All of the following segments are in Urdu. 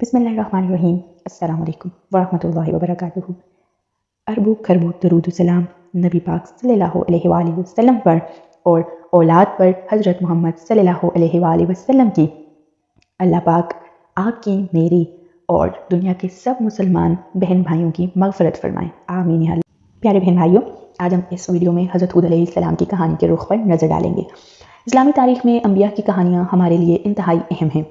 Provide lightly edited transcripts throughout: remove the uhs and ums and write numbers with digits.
بسم الله الرحمن الرحیم۔ السلام علیکم ورحمۃ اللہ وبرکاتہ۔ اربوں خربوں درود و سلام نبی پاک صلی اللہ علیہ وآلہ وسلم پر اور اولاد پر حضرت محمد صلی اللہ علیہ وآلہ وسلم کی۔ اللہ پاک آپ کی، میری اور دنیا کے سب مسلمان بہن بھائیوں کی مغفرت فرمائیں، آمین یا اللہ۔ پیارے بہن بھائیوں، آج ہم اس ویڈیو میں حضرت ہود علیہ السلام کی کہانی کے رخ پر نظر ڈالیں گے۔ اسلامی تاریخ میں انبیاء کی کہانیاں ہمارے لیے انتہائی اہم ہیں۔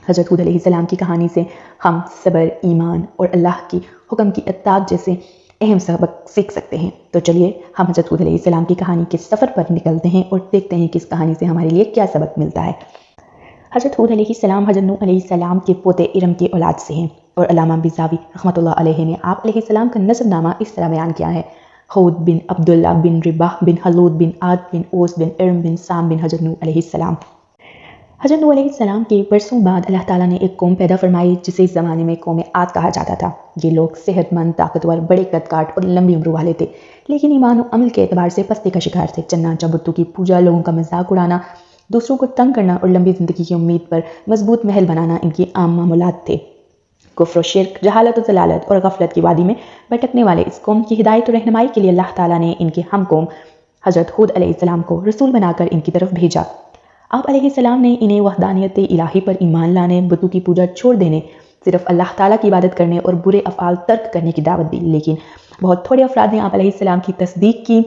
حضرت ہود علیہ السلام کی کہانی سے ہم صبر، ایمان اور اللہ کی حکم کی اطاعت جیسے اہم سبق سیکھ سکتے ہیں۔ تو چلیے ہم حضرت ہود علیہ السلام کی کہانی کے سفر پر نکلتے ہیں اور دیکھتے ہیں کہ اس کہانی سے ہمارے لیے کیا سبق ملتا ہے۔ حضرت ہود علیہ السلام حضرت نوح علیہ السلام کے پوتے ارم کی اولاد سے ہیں، اور علامہ بیضاوی رحمۃ اللہ علیہ نے آپ علیہ السلام کا نسب نامہ اس طرح بیان کیا ہے: ہود بن عبداللہ بن رباح بن حلود بن عاد بن اوس بن ارم بن سام بن حضرت نوح علیہ السلام۔ حضرت نوح علیہ السلام کے برسوں بعد اللہ تعالیٰ نے ایک قوم پیدا فرمائی جسے اس زمانے میں قوم عاد کہا جاتا تھا۔ یہ لوگ صحت مند، طاقتور، بڑے قد کاٹ اور لمبی عمر والے تھے، لیکن ایمان و عمل کے اعتبار سے پستی کا شکار تھے۔ چنانچہ بتوں کی پوجا، لوگوں کا مذاق اڑانا، دوسروں کو تنگ کرنا اور لمبی زندگی کی امید پر مضبوط محل بنانا ان کی عام معمولات تھے۔ کفر و شرک، جہالت و ضلالت اور غفلت کی وادی میں بھٹکنے والے اس قوم کی ہدایت و رہنمائی کے لیے اللہ تعالیٰ نے ان کے ہم قوم حضرت ہود علیہ السلام کو رسول بنا کر ان کی طرف بھیجا۔ آپ علیہ السلام نے انہیں وحدانیت الہی پر ایمان لانے، بتوں کی پوجا چھوڑ دینے، صرف اللہ تعالیٰ کی عبادت کرنے اور برے افعال ترک کرنے کی دعوت دی، لیکن بہت تھوڑے افراد نے آپ علیہ السلام کی تصدیق کی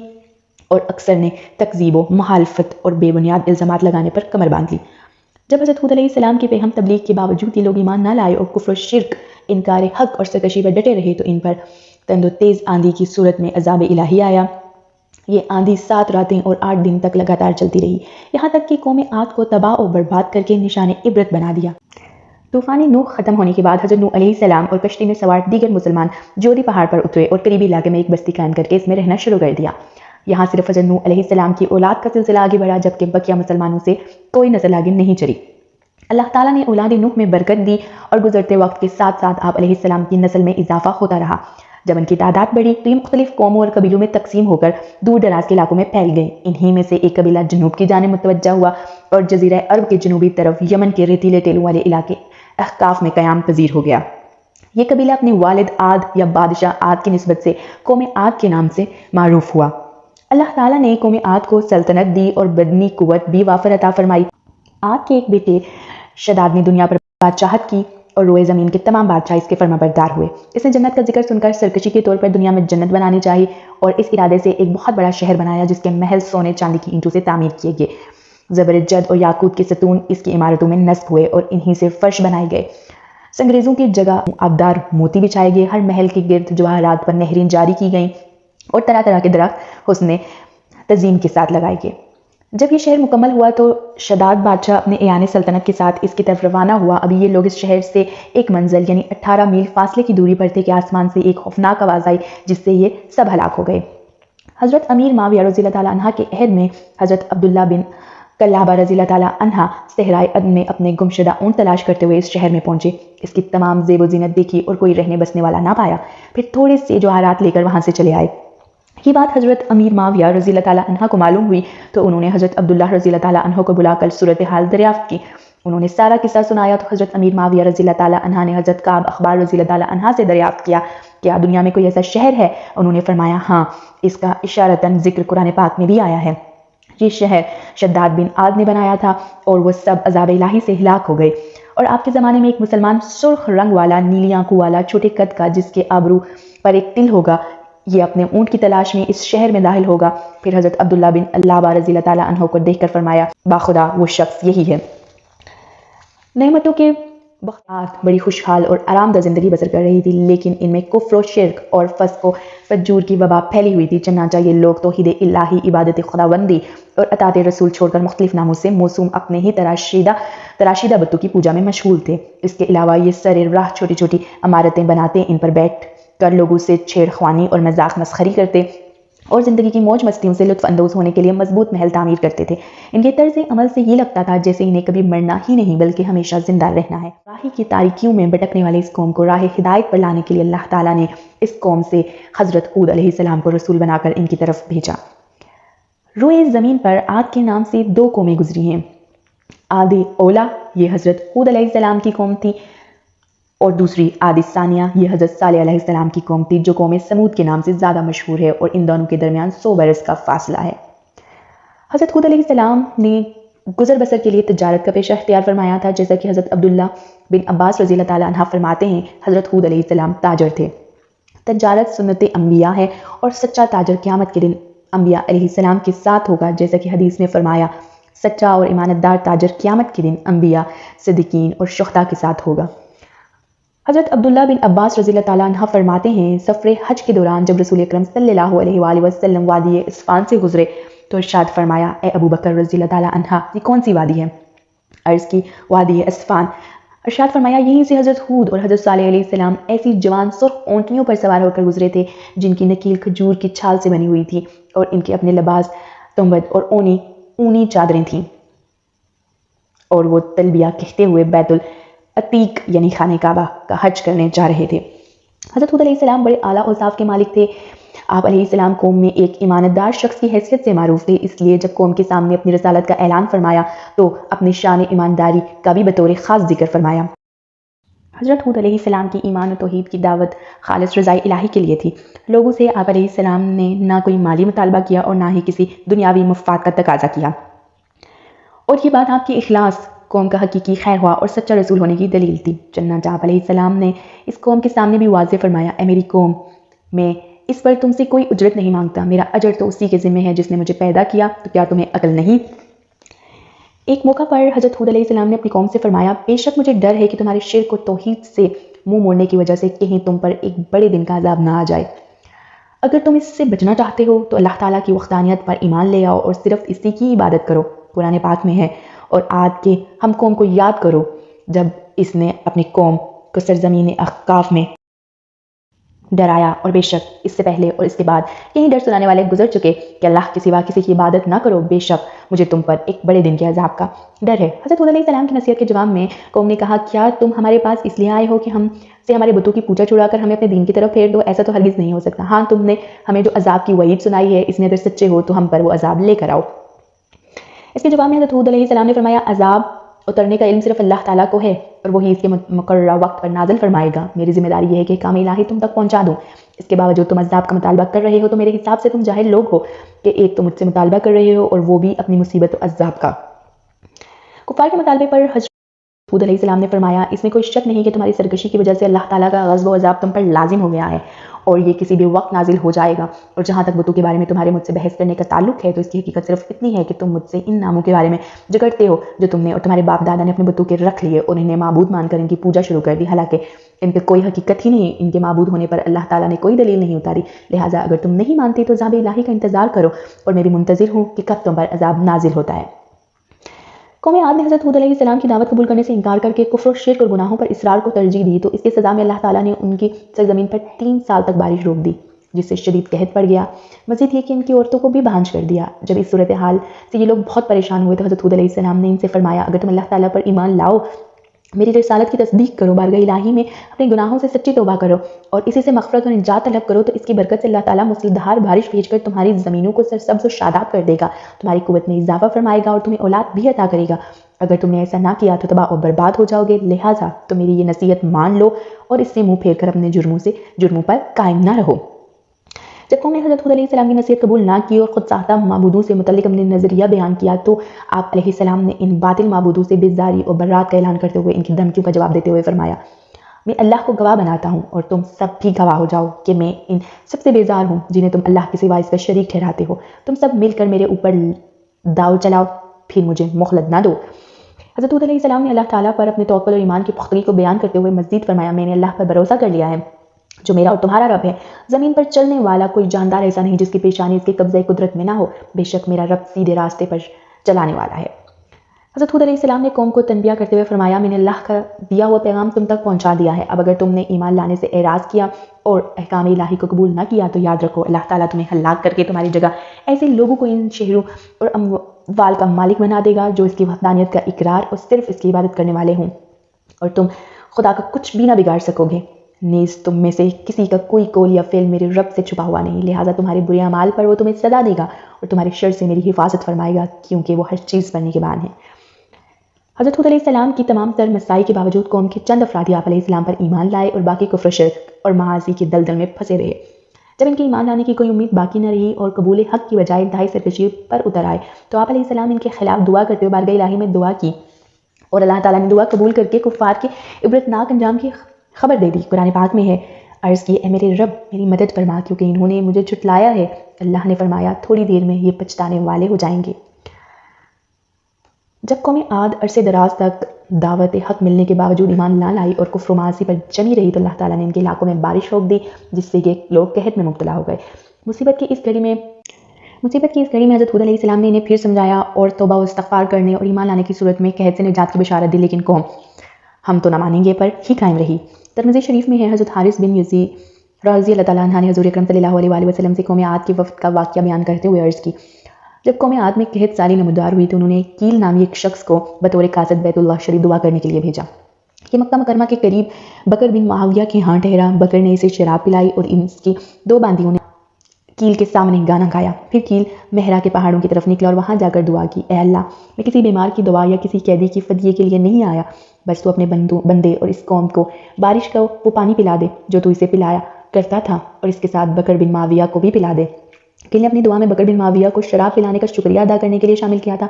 اور اکثر نے تکذیب و مخالفت اور بے بنیاد الزامات لگانے پر کمر باندھ لی۔ جب حضرت ہود علیہ السلام کی پیغام تبلیغ کے باوجود یہ لوگ ایمان نہ لائے اور کفر و شرک، انکار حق اور سرکشی پر ڈٹے رہے، تو ان پر تند و تیز آندھی کی صورت میں عذاب الہی آیا۔ یہ آندھی 7 راتیں اور 8 دن تک لگاتار چلتی رہی، یہاں تک کہ قوم عاد کو تباہ و برباد کر کے نشان عبرت بنا دیا۔ طوفانی نوح ختم ہونے کے بعد حضرت نوح علیہ السلام اور کشتی میں سوار دیگر مسلمان جودی پہاڑ پر اترے اور قریبی علاقے میں ایک بستی قائم کر کے اس میں رہنا شروع کر دیا۔ یہاں صرف حضرت نوح علیہ السلام کی اولاد کا سلسلہ آگے بڑھا، جبکہ بقیہ مسلمانوں سے کوئی نسل آگے نہیں چلی۔ اللہ تعالیٰ نے اولاد نوح میں برکت دی اور گزرتے وقت کے ساتھ ساتھ آپ علیہ السلام کی نسل میں اضافہ ہوتا رہا۔ جب ان کی تعداد بڑھی تو یہ مختلف قوموں اور قبیلوں میں تقسیم ہو کر دور دراز کے علاقوں میں پھیل گئے۔ انہی میں سے ایک قبیلہ جنوب کی جانب متوجہ ہوا اور جزیرہ عرب کے جنوبی طرف یمن کے ریتیلے ٹیلوں والے علاقے احقاف میں قیام پذیر ہو گیا۔ یہ قبیلہ اپنے والد عاد یا بادشاہ عاد کی نسبت سے قوم عاد کے نام سے معروف ہوا۔ اللہ تعالیٰ نے قوم عاد کو سلطنت دی اور بدنی قوت بھی وافر عطا فرمائی۔ عاد کے ایک بیٹے شداد نے دنیا پر بادشاہت کی اور روئے زمین کے تمام بادشاہ اس کے فرما بردار ہوئے۔ اس نے جنت کا ذکر سن کر سرکشی کے طور پر دنیا میں جنت بنانی چاہی اور اس ارادے سے ایک بہت بڑا شہر بنایا جس کے محل سونے چاندی کی اینٹوں سے تعمیر کیے گئے۔ زبرجد اور یاقوت کے ستون اس کی عمارتوں میں نصب ہوئے اور انہی سے فرش بنائے گئے۔ سنگریزوں کی جگہ آبدار موتی بچھائے گئے، ہر محل کے گرد جواہرات پر نہریں جاری کی گئیں اور طرح طرح کے درخت حسن تزئین کے ساتھ لگائے گئے۔ جب یہ شہر مکمل ہوا تو شداد بادشاہ اپنے ایان سلطنت کے ساتھ اس کی طرف روانہ ہوا۔ ابھی یہ لوگ اس شہر سے ایک منزل یعنی 18 میل فاصلے کی دوری پر تھے کہ آسمان سے ایک خوفناک آواز آئی جس سے یہ سب ہلاک ہو گئے۔ حضرت امیر معاویہ رضی اللہ تعالیٰ عنہ کے عہد میں حضرت عبداللہ بن کلابہ رضی اللہ تعالیٰ عنہ صحرائے عدن میں اپنے گمشدہ اونٹ تلاش کرتے ہوئے اس شہر میں پہنچے۔ اس کی تمام زیب و زینت دیکھی اور کوئی رہنے بسنے والا نہ پایا، پھر تھوڑے سے جواہرات لے کر وہاں سے چلے آئے۔ یہ بات حضرت امیر معاویہ رضی اللہ تعالیٰ عنہ کو معلوم ہوئی تو انہوں نے حضرت عبداللہ رضی اللہ تعالیٰ عنہ کو بلا کر صورتحال دریافت کی۔ انہوں نے سارا قصہ سنایا تو حضرت امیر معاویہ رضی اللہ تعالیٰ عنہ نے حضرت کعب اخبار رضی اللہ تعالیٰ عنہ سے دریافت کیا کیا دنیا میں کوئی ایسا شہر ہے؟ انہوں نے فرمایا ہاں، اس کا اشارتاً ذکر قرآن پاک میں بھی آیا ہے۔ یہ شہر شداد بن عاد نے بنایا تھا اور وہ سب عذاب الہی سے ہلاک ہو گئے۔ اور آپ کے زمانے میں ایک مسلمان سرخ رنگ والا، نیلی آنکھوں والا، چھوٹے قد کا، جس کے ابرو پر ایک تل ہوگا، یہ اپنے اونٹ کی تلاش میں اس شہر میں داخل ہوگا۔ پھر حضرت عبداللہ بن کلابہ رضی اللہ تعالیٰ عنہ کو دیکھ کر فرمایا باخدا وہ شخص یہی ہے۔ نعمتوں کے بختیار بڑی خوشحال اور آرام دہ زندگی بسر کر رہی تھی، لیکن ان میں کفر و شرک اور فسق و فجور کی وبا پھیلی ہوئی تھی۔ چنانچہ یہ لوگ توحید الہی، عبادت خداوندی اور اطاعت رسول چھوڑ کر مختلف ناموں سے موسوم اپنے ہی تراشیدہ بتوں کی پوجا میں مشغول تھے۔ اس کے علاوہ یہ سر راہ چھوٹی چھوٹی عمارتیں بناتے، ان پر بیٹھ کر لوگوں سے چھیڑ خوانی اور مذاق مسخری کرتے اور زندگی کی موج مستیوں سے لطف اندوز ہونے کے لیے مضبوط محل تعمیر کرتے تھے۔ ان کے طرز عمل سے یہ لگتا تھا جیسے انہیں کبھی مرنا ہی نہیں بلکہ ہمیشہ زندہ رہنا ہے۔ راہی کی تاریکیوں میں بھٹکنے والے اس قوم کو راہ ہدایت پر لانے کے لیے اللہ تعالیٰ نے اس قوم سے حضرت ہود علیہ السلام کو رسول بنا کر ان کی طرف بھیجا۔ روئے زمین پر عاد کے نام سے 2 قومیں گزری ہیں۔ عاد اولا یہ حضرت ہود علیہ السلام کی قوم تھی، اور دوسری عاد ثانیہ، یہ حضرت صالح علیہ السلام کی قوم تھی جو قوم سمود کے نام سے زیادہ مشہور ہے، اور ان دونوں کے درمیان 100 برس کا فاصلہ ہے۔ حضرت ہود علیہ السلام نے گزر بسر کے لیے تجارت کا پیشہ اختیار فرمایا تھا، جیسا کہ حضرت عبداللہ بن عباس رضی اللہ تعالیٰ عنہ فرماتے ہیں، حضرت ہود علیہ السلام تاجر تھے۔ تجارت سنت انبیاء ہے، اور سچا تاجر قیامت کے دن انبیاء علیہ السلام کے ساتھ ہوگا، جیسا کہ حدیث میں فرمایا، سچا اور ایمانت دار تاجر قیامت کے دن انبیاء، صدیقین اور شہداء کے ساتھ ہوگا۔ حضرت عبداللہ بن عباس رضی اللہ تعالیٰ عنہ فرماتے ہیں، سفر حج کے دوران جب رسول اکرم صلی اللہ علیہ وآلہ وسلم وادی اسفان سے گزرے تو ارشاد فرمایا، اے ابو بکر رضی اللہ تعالیٰ عنہ، یہ کون سی وادی ہے؟ عرض کی، وادی اسفان۔ ارشاد فرمایا، یہیں سے حضرت ہود اور حضرت صالح علیہ السلام ایسی جوان سرخ اونٹنیوں پر سوار ہو کر گزرے تھے جن کی نکیل کھجور کی چھال سے بنی ہوئی تھی، اور ان کے اپنے لباس تنبد اور اونی چادریں تھیں، اور وہ تلبیہ کہتے ہوئے بیت العتیق یعنی خانہ کعبہ کا حج کرنے جا رہے تھے۔ حضرت ہود علیہ السلام بڑے اعلیٰ اوصاف کے مالک تھے۔ آپ علیہ السلام قوم میں ایک ایمانت دار شخص کی حیثیت سے معروف تھے، اس لیے جب قوم کے سامنے اپنی رسالت کا اعلان فرمایا تو اپنی شان ایمانداری کا بھی بطور خاص ذکر فرمایا۔ حضرت ہود علیہ السلام کی ایمان و توحید کی دعوت خالص رضائے الہی کے لیے تھی۔ لوگوں سے آپ علیہ السلام نے نہ کوئی مالی مطالبہ کیا اور نہ ہی کسی دنیاوی مفاد کا تقاضا کیا، اور یہ بات آپ کی اخلاص، قوم کا حقیقی خیر خواہ اور سچا رسول ہونے کی دلیل تھی۔ چنانچہ آپ علیہ السلام نے اس قوم کے سامنے بھی واضح فرمایا، اے میری قوم، میں اس پر تم سے کوئی اجرت نہیں مانگتا، میرا اجر تو اسی کے ذمہ ہے جس نے مجھے پیدا کیا، تو کیا تمہیں عقل نہیں؟ ایک موقع پر حضرت ہود علیہ السلام نے اپنی قوم سے فرمایا، بے شک مجھے ڈر ہے کہ تمہارے شرک و توحید سے منہ موڑنے کی وجہ سے کہیں تم پر ایک بڑے دن کا عذاب نہ آ جائے۔ اگر تم اس سے بچنا چاہتے ہو تو اللہ تعالیٰ کی وحدانیت پر ایمان لے آؤ اور صرف اسی کی عبادت کرو۔ قرآن پاک میں ہے، اور عاد کے ہم قوم کو یاد کرو جب اس نے اپنی قوم کو سرزمین احقاف میں ڈرایا، اور بے شک اس سے پہلے اور اس کے بعد یہی ڈر سنانے والے گزر چکے کہ اللہ کے سوا کسی کی عبادت نہ کرو، بے شک مجھے تم پر ایک بڑے دن کے عذاب کا ڈر ہے۔ حضرت ہود علیہ السلام کی نصیحت کے جواب میں قوم نے کہا، کیا تم ہمارے پاس اس لیے آئے ہو کہ ہم سے ہمارے بتوں کی پوجا چھڑا کر ہمیں اپنے دین کی طرف پھیر دو؟ ایسا تو ہرگز نہیں ہو سکتا۔ ہاں، تم نے ہمیں جو عذاب کی وعید سنائی ہے، اس میں اگر سچے ہو تو ہم پر وہ عذاب لے کر آؤ۔ اس کے جواب میں حضرت ہود علیہ السلام نے فرمایا، عذاب اترنے کا علم صرف اللہ تعالیٰ کو ہے، اور وہی اس کے مقررہ وقت پر نازل فرمائے گا۔ میری ذمہ داری یہ ہے کہ کام الہی تم تک پہنچا دوں۔ اس کے باوجود تم عذاب کا مطالبہ کر رہے ہو تو میرے حساب سے تم جاہل لوگ ہو کہ ایک تو مجھ سے مطالبہ کر رہے ہو اور وہ بھی اپنی مصیبت و عذاب کا۔ کفار کے مطالبے پر حضرت ہود علیہ السلام نے فرمایا، اس میں کوئی شک نہیں کہ تمہاری سرکشی کی وجہ سے اللہ تعالیٰ کا غضب و عذاب تم پر لازم ہو گیا ہے، اور یہ کسی بھی وقت نازل ہو جائے گا۔ اور جہاں تک بتوں کے بارے میں تمہارے مجھ سے بحث کرنے کا تعلق ہے تو اس کی حقیقت صرف اتنی ہے کہ تم مجھ سے ان ناموں کے بارے میں جھگڑتے ہو جو تم نے اور تمہارے باپ دادا نے اپنے بتوں کے رکھ لیے اور انہیں معبود مان کر ان کی پوجا شروع کر دی، حالانکہ ان پہ کوئی حقیقت ہی نہیں، ان کے معبود ہونے پر اللہ تعالیٰ نے کوئی دلیل نہیں اتاری۔ لہٰذا اگر تم نہیں مانتی تو عذاب الہی کا انتظار کرو، اور میں بھی منتظر ہوں کہ کب تم پر عذاب نازل ہوتا ہے۔ قوم عاد نے حضرت ہود علیہ السلام کی دعوت قبول کرنے سے انکار کر کے کفر و شرک اور گناہوں پر اصرار کو ترجیح دی، تو اس کی سزا میں اللہ تعالیٰ نے ان کی سرزمین پر 3 سال تک بارش روک دی، جس سے شدید قحط پڑ گیا۔ مزید یہ کہ ان کی عورتوں کو بھی بھانج کر دیا۔ جب اس صورتحال سے یہ لوگ بہت پریشان ہوئے تو حضرت ہود علیہ السلام نے ان سے فرمایا، اگر تم اللہ تعالیٰ پر ایمان لاؤ، میری رسالت کی تصدیق کرو، بارگاہ الہی میں اپنے گناہوں سے سچی توبہ کرو اور اسی سے مغفرت اور نجات طلب کرو، تو اس کی برکت سے اللہ تعالیٰ موسلادھار بارش بھیج کر تمہاری زمینوں کو سرسبز و شاداب کر دے گا، تمہاری قوت میں اضافہ فرمائے گا اور تمہیں اولاد بھی عطا کرے گا۔ اگر تم نے ایسا نہ کیا تو تباہ اور برباد ہو جاؤ گے، لہٰذا تم میری یہ نصیحت مان لو اور اس سے منہ پھیر کر اپنے جرموں پر قائم نہ رہو۔ جب قوم نے حضرت ہود علیہ السلام کی نصیحت قبول نہ کی اور خود ساختہ معبودوں سے متعلق اپنے نظریہ بیان کیا، تو آپ علیہ السلام نے ان باطل معبودوں سے بیزاری اور برات کا اعلان کرتے ہوئے ان کی دھمکیوں کا جواب دیتے ہوئے فرمایا، میں اللہ کو گواہ بناتا ہوں اور تم سب بھی گواہ ہو جاؤ کہ میں ان سب سے بیزار ہوں جنہیں تم اللہ کے سوا اس کا شریک ٹھہراتے ہو۔ تم سب مل کر میرے اوپر داؤ چلاؤ، پھر مجھے مہلت نہ دو۔ حضرت ہود علیہ السلام نے اللہ تعالیٰ پر اپنے توکل اور ایمان کی پختگی کو بیان کرتے ہوئے مزید فرمایا، میں نے اللہ پر بھروسہ کر لیا ہے جو میرا اور تمہارا رب ہے۔ زمین پر چلنے والا کوئی جاندار ایسا نہیں جس کی پیشانی اس کے قبضہ قدرت میں نہ ہو، بے شک میرا رب سیدھے راستے پر چلانے والا ہے۔ حضرت ہود علیہ السلام نے قوم کو تنبیہ کرتے ہوئے فرمایا، میں نے اللہ کا دیا ہوا پیغام تم تک پہنچا دیا ہے، اب اگر تم نے ایمان لانے سے اعراض کیا اور احکام الہی کو قبول نہ کیا تو یاد رکھو اللہ تعالیٰ تمہیں ہلاک کر کے تمہاری جگہ ایسے لوگوں کو ان شہروں اور اموال کا مالک بنا دے گا جو اس کی وحدانیت کا اقرار اور صرف اس کی عبادت کرنے والے ہوں، اور تم خدا کا کچھ بھی نہ بگاڑ سکو گے، نیز تم میں سے کسی کا کوئی قول یا فعل میرے رب سے چھپا ہوا نہیں، لہٰذا تمہارے برے اعمال پر وہ تمہیں سزا دے گا اور تمہارے شر سے میری حفاظت فرمائے گا، کیونکہ وہ ہر چیز پر نگہبان ہے۔ حضرت ہود علیہ السلام کی تمام تر مسائی کے باوجود قوم کے چند افراد آپ علیہ السلام پر ایمان لائے اور باقی کفر شرک اور معاصی کے دلدل میں پھنسے رہے۔ جب ان کے ایمان لانے کی کوئی امید باقی نہ رہی اور قبول حق کی بجائے انتہائی سرکشی پر اتر آئے تو آپ علیہ السلام ان کے خلاف دعا کرتے ہوئے بارگاہ الہی میں دعا کی اور اللہ تعالیٰ نے دعا قبول کر کے کفار کے عبرتناک انجام کی خبر دے دی۔ قرآن پاک میں ہے، عرض کی اے میرے رب میری مدد فرما کیونکہ انہوں نے مجھے جھٹلایا ہے۔ اللہ نے فرمایا تھوڑی دیر میں یہ پچھتانے والے ہو جائیں گے۔ جب قوم عاد عرصے دراز تک دعوت حق ملنے کے باوجود ایمان نہ لائی اور کفر و معاصی پر جمی رہی تو اللہ تعالیٰ نے ان کے علاقوں میں بارش روک دی جس سے یہ لوگ قحط میں مبتلا ہو گئے۔ مصیبت کی اس گھڑی میں حضرت ہود علیہ السلام نے انہیں پھر سمجھایا اور توبہ و استغفار کرنے اور ایمان لانے کی صورت میں قحط سے نجات کی بشارت دی، لیکن قوم ہم تو نہ مانیں گے پر ہی قائم رہی۔ ترمذی شریف میں ہے، حضرت حارث بن یزید رضی اللہ تعالیٰ عنہ نے حضور اکرم صلی اللہ علیہ وآلہ وسلم سے قوم عاد کے وفد کا واقعہ بیان کرتے ہوئے عرض کی، جب قوم عاد میں قحط سالی نمودار ہوئی تو انہوں نے کیل نامی ایک شخص کو بطور قاصد بیت اللہ شریف دعا کرنے کے لیے بھیجا۔ یہ مکہ مکرمہ کے قریب بکر بن معاویہ کے ہاں ٹھہرا۔ بکر نے اسے شراب پلائی اور اس کی 2 باندیوں نے کیل کے سامنے گانا گایا۔ پھر کیل مہرا کے پہاڑوں کی طرف نکلا اور وہاں جا کر دعا کی، اے اللہ میں کسی بیمار کی دعا یا کسی قیدی کی فدیے کے لیے نہیں آیا، بس تو اپنے بندے اور اس قوم کو بارش کا وہ پانی پلا دے جو تو اسے پلایا کرتا تھا اور اس کے ساتھ بکر بن معاویہ کو بھی پلا دے۔ کیل نے اپنی دعا میں بکر بن معاویہ کو شراب پلانے کا شکریہ ادا کرنے کے لیے شامل کیا تھا۔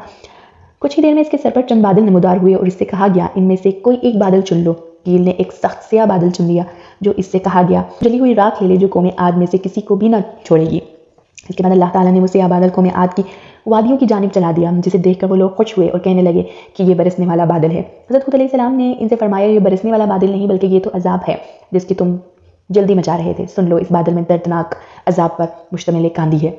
کچھ ہی دیر میں اس کے سر پر چند بادل نمودار ہوئے اور اس سے کہا گیا ان میں سے کوئی ایک بادل چن لو۔ کیل نے ایک سخت سیاہ بادل چن لیا جو اس سے کہا گیا جلی ہوئی راکھ لے لے جو قوم عاد میں سے کسی کو بھی نہ چھوڑے گی۔ اس کے بعد اللہ تعالیٰ نے وہ سیاہ بادل قوم عاد کی وادیوں کی جانب چلا دیا جسے دیکھ کر وہ لوگ خوش ہوئے اور کہنے لگے کہ یہ برسنے والا بادل ہے۔ حضرت ہود علیہ السلام نے ان سے فرمایا یہ برسنے والا بادل نہیں بلکہ یہ تو عذاب ہے جس کی تم جلدی مچا رہے تھے، سن لو اس بادل میں دردناک عذاب پر مشتمل ایک آندھی ہے۔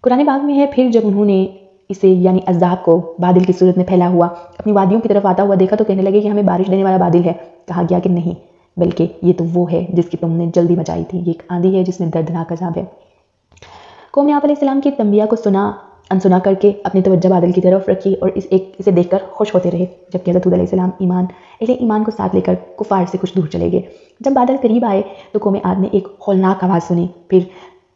قرآن پاک میں ہے، پھر جب انہوں نے اسے یعنی عذاب کو بادل کی صورت میں پھیلا ہوا اپنی وادیوں کی طرف آتا ہوا دیکھا تو کہنے لگے کہ ہمیں بارش دینے والا بادل ہے۔ کہا گیا کہ نہیں بلکہ یہ تو وہ ہے جس کی تم نے جلدی مچائی تھی، یہ ایک آندھی ہے جس میں دردناک عذاب ہے۔ قوم نے آپ علیہ السلام کی تنبیہ کو انسنا کر کے اپنی توجہ بادل کی طرف رکھی اور اسے دیکھ کر خوش ہوتے رہے، جبکہ حضرت ہود علیہ السلام اہل ایمان کو ساتھ لے کر کفار سے کچھ دور چلے گئے۔ جب بادل قریب آئے تو قوم عاد نے ایک ہولناک آواز سنی، پھر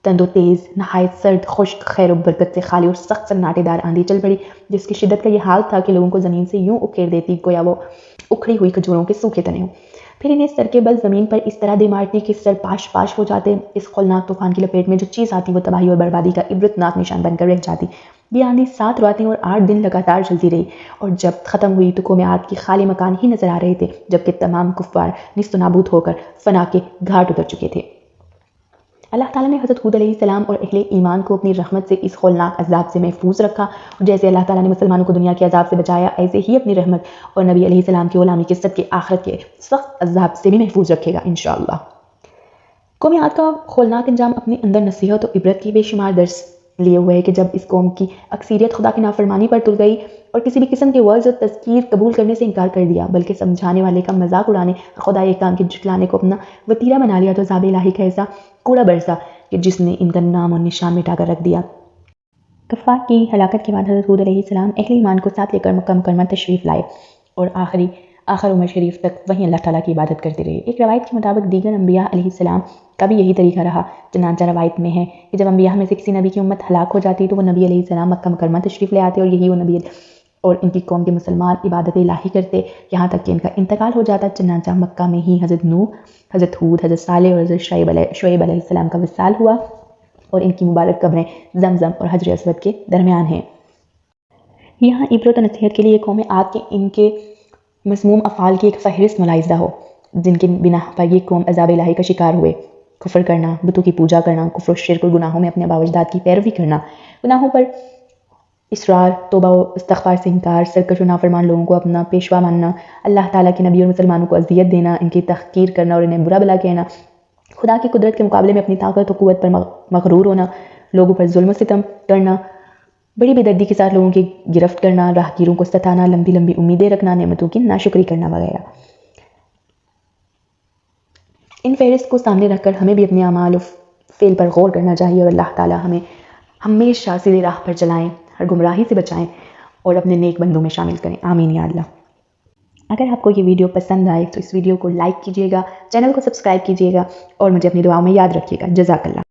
تند و تیز نہایت سرد خشک خیر و برکت سے خالی اور سخت سناٹے دار آندھی چل پڑی جس کی شدت کا یہ حال تھا کہ لوگوں کو زمین سے یوں اکھیڑ دیتی گویا وہ اکھڑی ہوئی کھجوروں کے سوکھے تنے ہوں۔ پھر انہیں سر کے بل زمین پر اس طرح دے مارتی کہ سر پاش ہو جاتے۔ اس خولناک طوفان کی لپیٹ میں جو چیز آتی وہ تباہی اور بربادی کا عبرتناک نشان بن کر رہ جاتی۔ یہ آندھی 7 راتیں اور 8 دن لگاتار چلتی رہی اور جب ختم ہوئی تو قوم عاد کی خالی مکان ہی نظر آ رہے تھے جبکہ تمام کفار نیست و نابود ہو کر فنا کے گھاٹ اتر چکے تھے۔ اللہ تعالیٰ نے حضرت ہود علیہ السلام اور اہل ایمان کو اپنی رحمت سے اس ہولناک عذاب سے محفوظ رکھا اور جیسے اللہ تعالیٰ نے مسلمانوں کو دنیا کے عذاب سے بچایا ایسے ہی اپنی رحمت اور نبی علیہ السلام کی غلامی کے صدقے آخرت کے سخت عذاب سے بھی محفوظ رکھے گا انشاءاللہ۔ قوم عاد کا ہولناک انجام اپنے اندر نصیحت اور عبرت کی بے شمار درس لیے ہوئے ہے کہ جب اس قوم کی اکثریت خدا کی نافرمانی پر تل گئی اور کسی بھی قسم کے وعظ اور تذکیر قبول کرنے سے انکار کر دیا بلکہ سمجھانے والے کا مذاق اڑانے اور خدا ایک کام کے جھٹلانے کو اپنا وتیرہ بنا لیا تو عذاب الہی کا ایسا کوڑا برسا کہ جس نے ان کا نام اور نشان مٹا کر رکھ دیا۔ کفار کی ہلاکت کے بعد حضرت ہود علیہ السلام اہل ایمان کو ساتھ لے کر مکہ مکرمہ تشریف لائے اور آخر عمر شریف تک وہیں اللہ تعالیٰ کی عبادت کرتے رہے۔ ایک روایت کے مطابق دیگر انبیاء علیہ السلام کا بھی یہی طریقہ رہا، چنانچہ روایت میں ہے کہ جب انبیاء میں سے کسی نبی کی امت ہلاک ہو جاتی تو وہ نبی علیہ السلام مکہ مکرمہ تشریف لے آتے اور یہی وہ نبی اور ان کی قوم کے مسلمان عبادت الہی کرتے یہاں تک کہ ان کا انتقال ہو جاتا۔ چنانچہ مکہ میں ہی حضرت نوح، حضرت ہود، حضرت صالح اور حضرت شعیب علیہ السلام کا وصال ہوا اور ان کی مبارک قبریں زمزم اور حجر اسود کے درمیان ہیں۔ یہاں عبرت و نصیحت کے لیے قوم عاد کے ان کے مسموم افعال کی ایک فہرست ملاحظہ ہو جن کی بنا پر یہ قوم عذاب الہی کا شکار ہوئے۔ کفر کرنا، بتوں کی پوجا کرنا، کفر و شرک اور گناہوں میں اپنے آباء و اجداد کی پیروی کرنا، گناہوں پر اصرار، توبہ و استغفار سے انکار، سرکش و نافرمان لوگوں کو اپنا پیشوا ماننا، اللہ تعالیٰ کے نبی اور مسلمانوں کو اذیت دینا، ان کی تحقیر کرنا اور انہیں برا بلا کہنا، خدا کی قدرت کے مقابلے میں اپنی طاقت و قوت پر مغرور ہونا، لوگوں پر ظلم و ستم کرنا، بڑی بے دردی کے ساتھ لوگوں کی گرفت کرنا، راہگیروں کو ستانا، لمبی لمبی امیدیں رکھنا، نعمتوں کی ناشکری کرنا وغیرہ۔ ان فہرست کو سامنے رکھ کر ہمیں بھی اپنے اعمال و فعل پر غور کرنا چاہیے اور اللہ تعالیٰ ہمیں ہمیشہ سیدھی راہ پر چلائیں، ہر گمراہی سے بچائیں اور اپنے نیک بندوں میں شامل کریں، آمین یا اللہ۔ اگر آپ کو یہ ویڈیو پسند آئے تو اس ویڈیو کو لائک کیجیے گا، چینل کو سبسکرائب کیجیے گا اور مجھے اپنی دعاؤں میں یاد رکھیے گا۔ جزاک اللہ۔